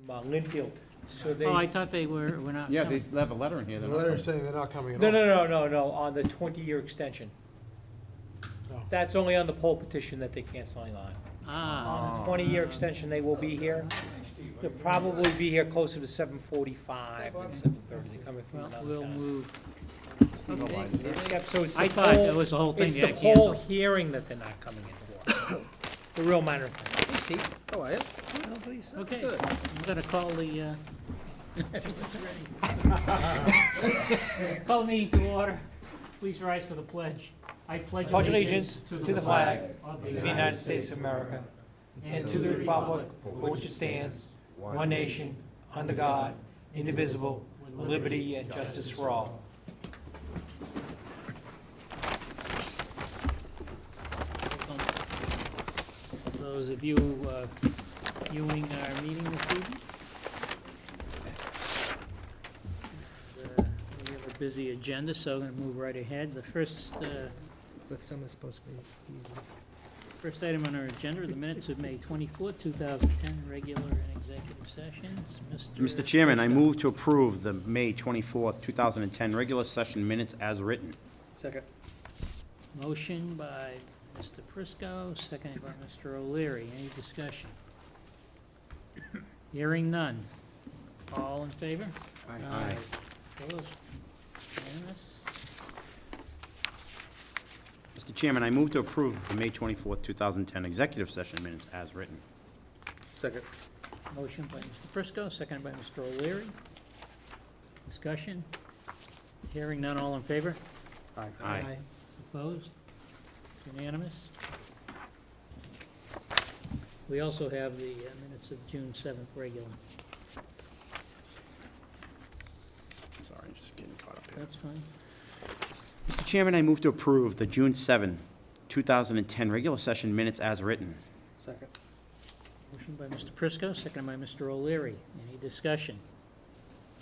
Linfield. So they, Oh, I thought they were not Yeah, they coming. have a letter in here. The They're not letter coming. saying they're not coming at no, all. no, no, no, no, on the 20-year extension. Oh. That's only on the poll petition that they can't sign on. Ah. On the 20-year extension, they will be here. They'll probably be here closer to 7:45 than 7:30. They're coming from Well, another we'll town. move. Yep, so it's I the thought poll- it was the whole thing It's they the had poll canceled. hearing that they're not coming in for. The real minor thing. Steve, how are you? Okay, Good. I'm gonna call the, call the meeting to order. Please rise for the pledge. I pledge Pledge allegiance to the flag of of the United States of America and to the republic for which it stands, one nation, under God, indivisible, with liberty and justice for all. Those of you viewing our meeting this evening. We have a busy agenda, so I'm going to move right ahead. The first But summer's supposed to be easy. First item on our agenda are the minutes of May 24th, 2010, regular and executive sessions. Mr. Chairman, I move to approve the May 24th, 2010 regular session minutes as written. Second. Motion by Mr. Prisco, seconded by Mr. O'Leary. Any discussion? Hearing none. All in favor? Aye. Opposed? Unanimous? Mr. Chairman, I move to approve the May 24th, 2010 executive session minutes as written. Second. Motion by Mr. Prisco, seconded by Mr. O'Leary. Discussion? Hearing none. All in favor? Aye. Opposed? Unanimous? We also have the minutes of June 7th regular. Sorry, just getting caught up here. That's fine. Mr. Chairman, I move to approve the June 7, 2010 regular session minutes as written. Second. Motion by Mr. Prisco, seconded by Mr. O'Leary. Any discussion?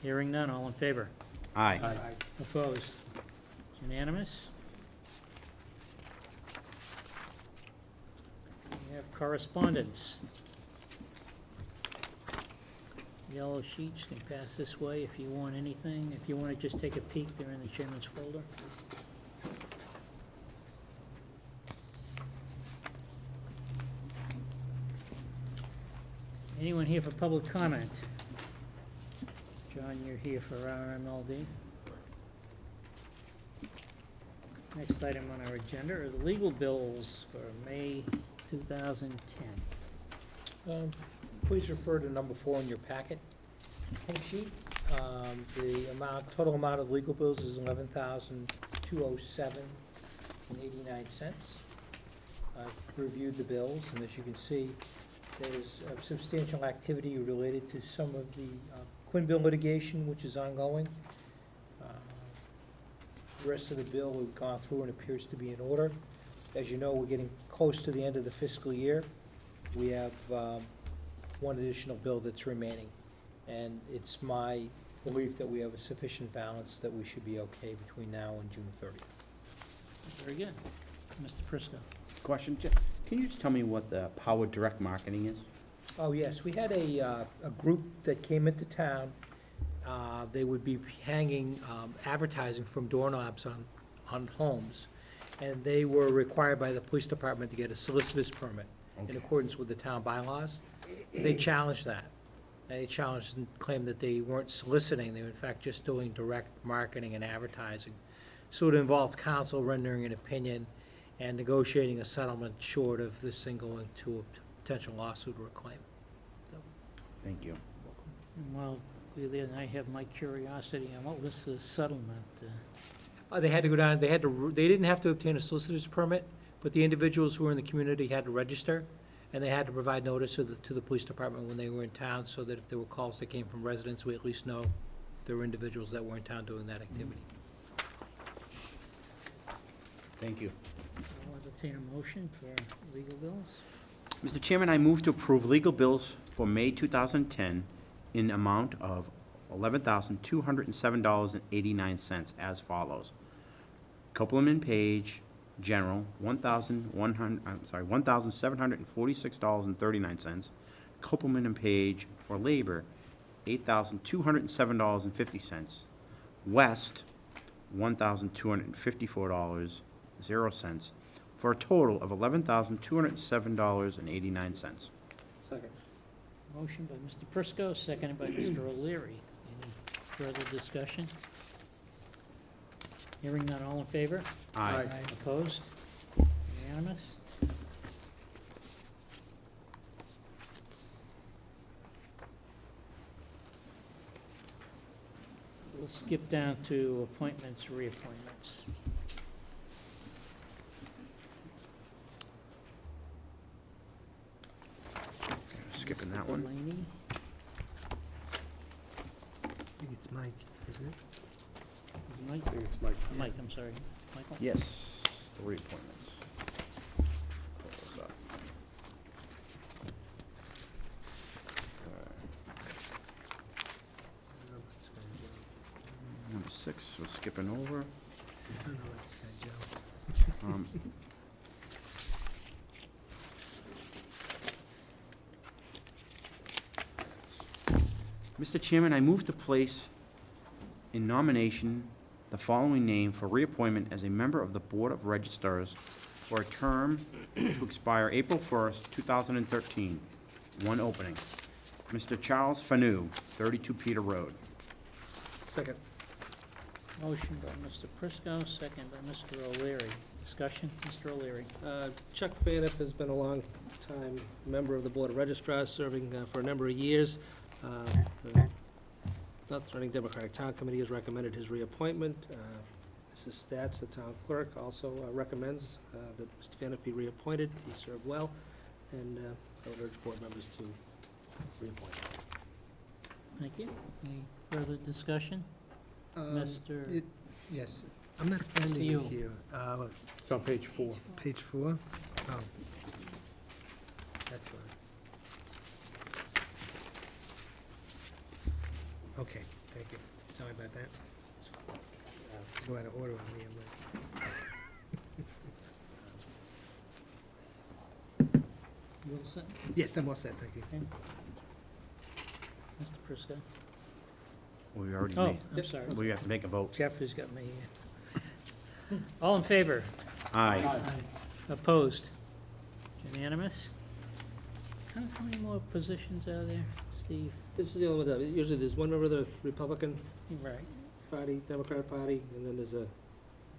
Hearing none. All in favor? Aye. Opposed? Unanimous? We have correspondence. Yellow sheets can pass this way if you want anything. If you want to just take a peek, they're in the chairman's folder. Anyone here for public comment? John, you're here for RMLD. Next item on our agenda are the legal bills for May 2010. Please refer to number 4 in your packet. Pink sheet. The total amount of legal bills is $11,207.89. I've reviewed the bills, and as you can see, there's substantial activity related to some of the Quinn bill litigation, which is ongoing. The rest of the bill we've gone through and appears to be in order. As you know, we're getting close to the end of the fiscal year. We have one additional bill that's remaining, and it's my belief that we have a sufficient balance that we should be okay between now and June 30th. Very good. Mr. Prisco. Question, can you just tell me what the Power Direct Marketing is? Oh, yes, we had a group that came into town. They would be hanging advertising from doorknobs on homes, and they were required by the police department to get a solicitor's permit in Okay. accordance with the town bylaws. They challenged that. They challenged and claimed that they weren't soliciting, they were in fact just doing direct marketing and advertising. So it involved counsel rendering an opinion and negotiating a settlement short of this thing going to a potential lawsuit or a claim. Thank you. Well, then I have my curiosity on what was the settlement? They had to go down, they didn't have to obtain a solicitor's permit, but the individuals who were in the community had to register, and they had to provide notice to the police department when they were in town, so that if there were calls that came from residents, we at least know there were individuals that were in town doing that activity. Thank you. I'll entertain a motion for legal bills. Mr. Chairman, I move to approve legal bills for May 2010 in amount of $11,207.89 as follows. Copeland and Page, General, $1,746.39. Copeland and Page for labor, $8,207.50. West, $1,254.00, for a total of $11,207.89. Second. Motion by Mr. Prisco, seconded by Mr. O'Leary. Any further discussion? Hearing none, all in favor? Aye. Opposed? Unanimous? We'll skip down to appointments, reappointments. Skipping that one. Delaney, I think it's Mike, isn't it? is Mike, I think it's Mike. Mike, I'm sorry, Michael? Yes, the reappointments. Pull those up. No, it's Guy Joe. Number 6, we're skipping over. No, it's Guy Joe. Um, Mr. Chairman, I move to place in nomination the following name for reappointment as a member of the Board of Registrars for a term to expire April 1st, 2013. One opening. Mr. Charles Fanu, 32 Peter Road. Second. Motion by Mr. Prisco, second by Mr. O'Leary. Discussion, Mr. O'Leary. Chuck Faniff has been a long-time member of the Board of Registrars, serving for a number of years. The North Reading Democratic Town Committee has recommended his reappointment. Mrs. Stats, the town clerk, also recommends that Mr. Faniff be reappointed. He served well, and I would urge board members to reappoint him. Thank you. Any further discussion? Mr. Yes, I'm not finding You. it here. It's on page 4. Page 4? Oh. That's one. Okay, thank you. Sorry about that. It's out of order on me. You all set? Yes, I'm all set, thank you. Mr. Prisco? We already Oh, made, I'm sorry. we have to make a vote. Jeffrey's got me. All in favor? Aye. Opposed? Unanimous? How many more positions are there, Steve? This is the only one, usually there's one member of the Republican Right. Party, Democratic Party, and then there's a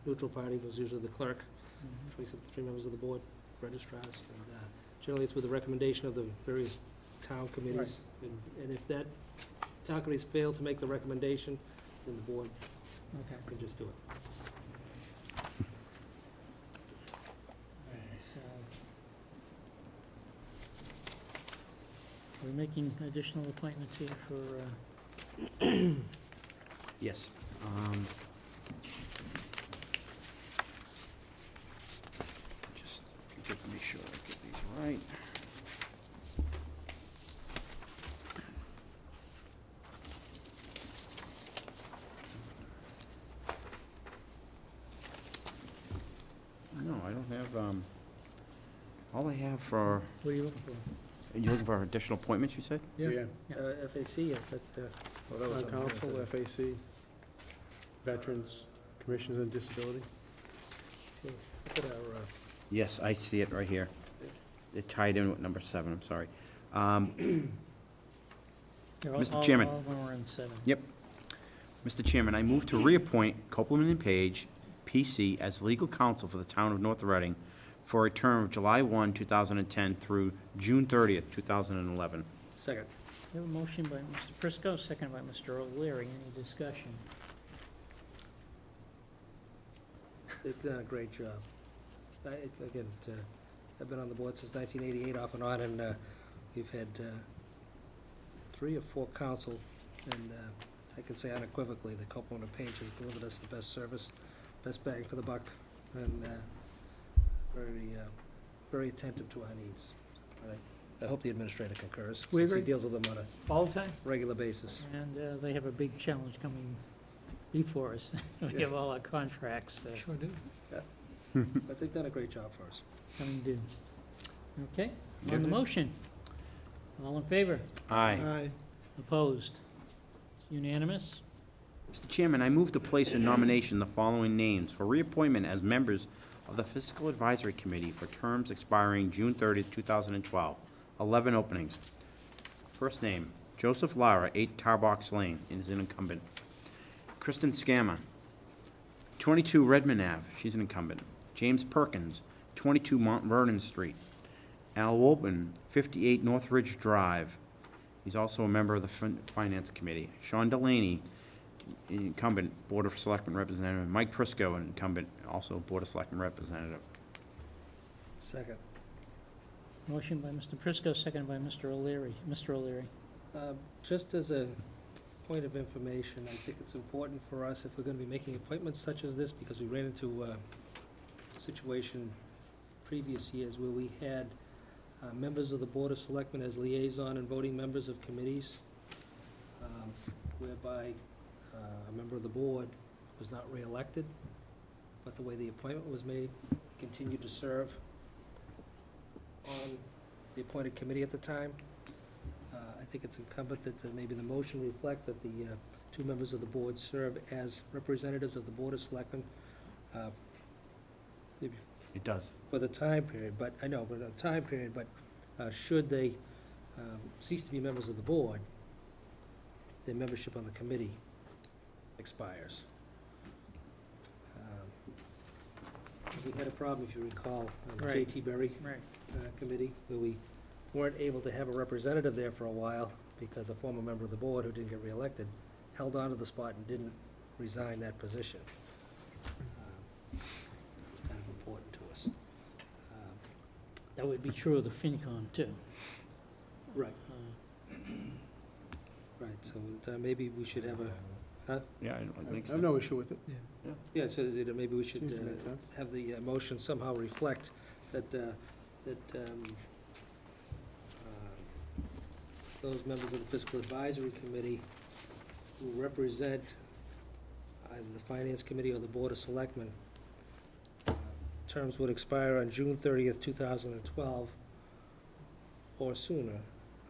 neutral party, who's usually the clerk, Mhm. which makes up the 3 members of the board, registrars, and generally it's with the recommendation of the various town committees. And if that town committees fail to make the recommendation, then the board Okay. can just do it. So, we're making additional appointments here for, Yes. Just make sure I get these right. No, I don't have, all I have for, what are you looking for? you're looking for additional appointments, you said? Yeah. Yeah. FAC, I thought, well, that was Town on here, Council, so- FAC, Veterans, Commissions on Disability. Look at our, Yes, I see it right here. It tied in with number 7, I'm sorry. They're Mr. all- Chairman. All of them are in 7. Mr. Chairman, I move to reappoint Copeland and Page, PC, as legal counsel for the town of North Reading for a term of July 1, 2010 through June 30th, 2011. second. We have a motion by Mr. Prisco, second by Mr. O'Leary. Any discussion? They've done a great job. Again, I've been on the board since 1988, off and on, and we've had 3 or 4 council, and I can say unequivocally that Copeland and Page has delivered us the best service, best bang for the buck, and very attentive to our needs. I hope the administrator concurs, We since he agree. deals with them on All the time? a regular basis. And they have a big challenge coming before us. We have all our contracts Sure do. But they've done a great job for us. coming due. Okay, Yeah. on the motion, All in favor? Aye. Opposed? It's unanimous. Mr. Chairman, I move to place in nomination the following names for reappointment as members of the Fiscal Advisory Committee for terms expiring June 30th, 2012. 11 openings. First name, Joseph Lara, 8 Tarbox Lane, and is an incumbent. Kristen Scamma, 22 Redmond Ave, she's an incumbent. James Perkins, 22 Mount Vernon Street. Al Wolpen, 58 North Ridge Drive. He's also a member of the Finance Committee. Sean Delaney, incumbent, Board of Selectmen representative. Mike Prisco, an incumbent, also Board of Selectmen representative. Second. Motion by Mr. Prisco, seconded by Mr. O'Leary. Mr. O'Leary. Just as a point of information, I think it's important for us, if we're gonna be making appointments such as this, because we ran into a situation previous years where we had members of the Board of Selectmen as liaison and voting members of committees, whereby a member of the board was not reelected, but the way the appointment was made, he continued to serve on the appointed committee at the time. I think it's incumbent that maybe the motion reflect that the two members of the board serve as representatives of the Board of Selectmen maybe It does. for the time period, but, I know, but a time period, but should they cease to be members of the board, their membership on the committee expires. We had a problem, if you recall, on the Right. J.T. Berry Right. committee, where we weren't able to have a representative there for a while because a former member of the board who didn't get reelected held on to the spot and didn't resign that position. It's kind of important to us. That would be true of the FinCom, too. Right. Uh, Right, so maybe we should have a, Yeah, I think I so. have no issue with it. yeah, so maybe we should Seems to make sense. have the motion somehow reflect that, those members of the Fiscal Advisory Committee who represent either the Finance Committee or the Board of Selectmen, terms would expire on June 30th, 2012, or sooner,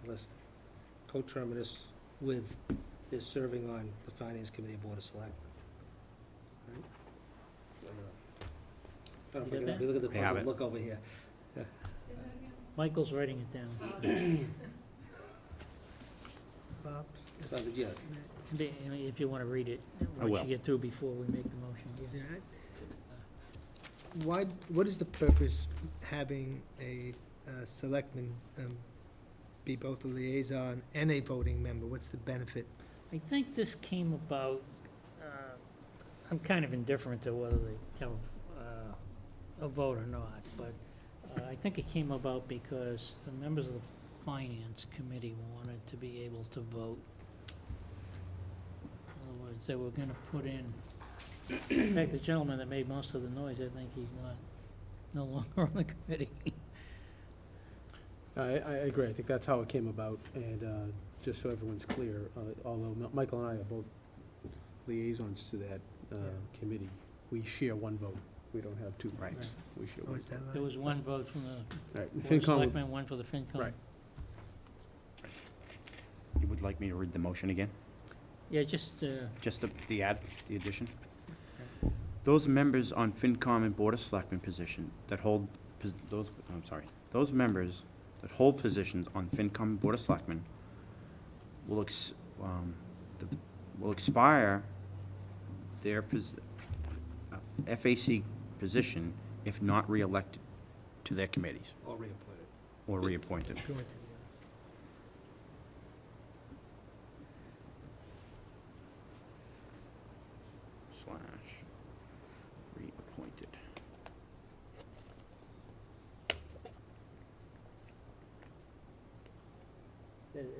unless coterminous with is serving on the Finance Committee and Board of Selectmen. Right? I don't know if I You can- got we look at the I have puzzled it. look over here. Michael's writing it down. So, yeah, If you want to read it, I once will. you get through before we make the motion, yeah. Why, what is the purpose having a selectman be both a liaison and a voting member? What's the benefit? I think this came about, I'm kind of indifferent to whether they have a vote or not, but I think it came about because the members of the Finance Committee wanted to be able to vote. In other words, they were gonna put in fact, the gentleman that made most of the noise, I think he's no longer on the committee. I agree, I think that's how it came about, and just so everyone's clear, although Michael and I are both liaisons to that committee, we share one vote. We don't have two Right. votes. We share Oh, one is vote. that There right? was one vote from the All right, and Board of FinCom, Selectmen, one for the FinCom. Right. You would like me to read the motion again? Yeah, just, Just the addition? Those members on FinCom and Board of Selectmen position that hold, those members that hold positions on FinCom and Board of Selectmen will expire their FAC position if not reelected to their committees or reappointed. or reappointed.